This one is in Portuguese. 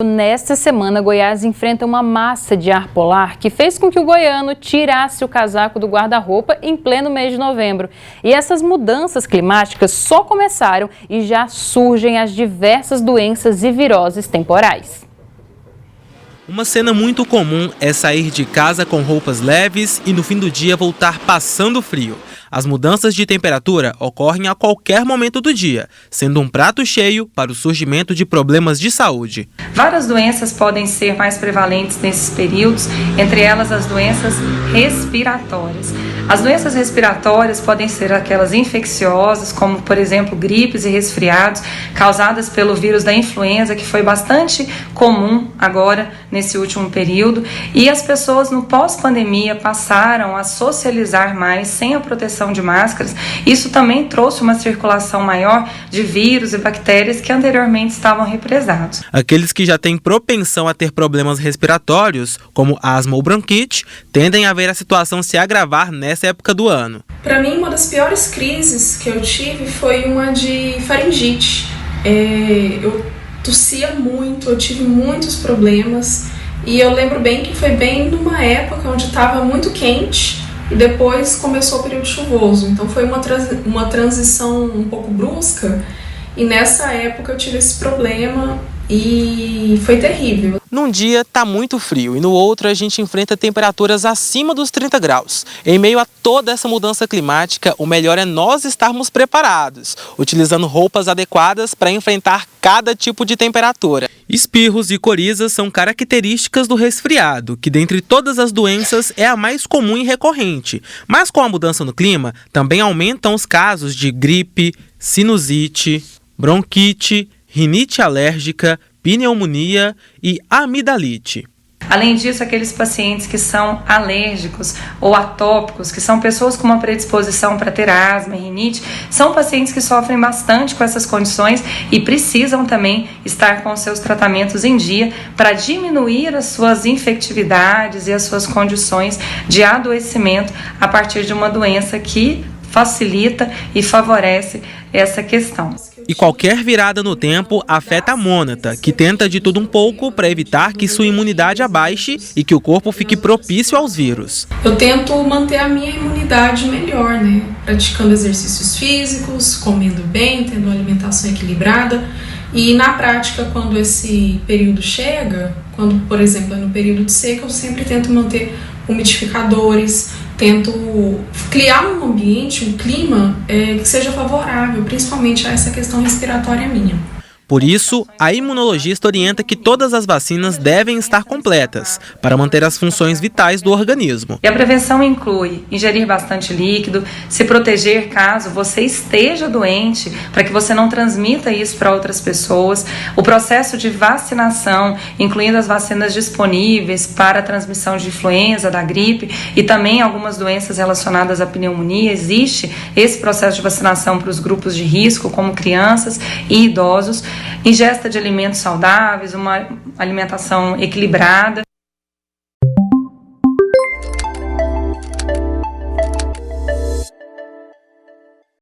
Nesta semana, Goiás enfrenta uma massa de ar polar que fez com que o goiano tirasse o casaco do guarda-roupa em pleno mês de novembro. E essas mudanças climáticas só começaram e já surgem as diversas doenças e viroses temporais. Uma cena muito comum é sair de casa com roupas leves e no fim do dia voltar passando frio. As mudanças de temperatura ocorrem a qualquer momento do dia, sendo um prato cheio para o surgimento de problemas de saúde. Várias doenças podem ser mais prevalentes nesses períodos, entre elas as doenças respiratórias. As doenças respiratórias podem ser aquelas infecciosas, como por exemplo gripes e resfriados, causadas pelo vírus da influenza, que foi bastante comum agora nesse último período. E as pessoas no pós-pandemia passaram a socializar mais sem a proteção de máscaras. Isso também trouxe uma circulação maior de vírus e bactérias que anteriormente estavam represados. Aqueles que já têm propensão a ter problemas respiratórios, como asma ou bronquite, tendem a ver a situação se agravar nessa época do ano. Para mim, uma das piores crises que eu tive foi uma de faringite. Eu tossia muito, eu tive muitos problemas e eu lembro bem que foi bem numa época onde estava muito quente e depois começou o período chuvoso. Então foi uma transição um pouco brusca e nessa época eu tive esse problema e foi terrível. Num dia tá muito frio e no outro a gente enfrenta temperaturas acima dos 30 graus. Em meio a toda essa mudança climática, o melhor é nós estarmos preparados, utilizando roupas adequadas para enfrentar cada tipo de temperatura. Espirros e corizas são características do resfriado, que dentre todas as doenças é a mais comum e recorrente. Mas com a mudança no clima, também aumentam os casos de gripe, sinusite, bronquite, rinite alérgica, pneumonia e amidalite. Além disso, aqueles pacientes que são alérgicos ou atópicos, que são pessoas com uma predisposição para ter asma e rinite, são pacientes que sofrem bastante com essas condições e precisam também estar com seus tratamentos em dia para diminuir as suas infectividades e as suas condições de adoecimento a partir de uma doença que facilita e favorece essa questão. E qualquer virada no tempo afeta a mônada, que tenta de tudo um pouco para evitar que sua imunidade abaixe e que o corpo fique propício aos vírus. Eu tento manter a minha imunidade melhor, praticando exercícios físicos, comendo bem, tendo uma alimentação equilibrada. E na prática, quando esse período chega, quando, por exemplo, é no período de seca, eu sempre tento manter umidificadores, tento criar um ambiente, um clima que seja favorável, principalmente a essa questão respiratória minha. Por isso, a imunologista orienta que todas as vacinas devem estar completas para manter as funções vitais do organismo. E a prevenção inclui ingerir bastante líquido, se proteger caso você esteja doente, para que você não transmita isso para outras pessoas. O processo de vacinação, incluindo as vacinas disponíveis para a transmissão de influenza, da gripe e também algumas doenças relacionadas à pneumonia. Existe esse processo de vacinação para os grupos de risco, como crianças e idosos. Ingesta de alimentos saudáveis, uma alimentação equilibrada.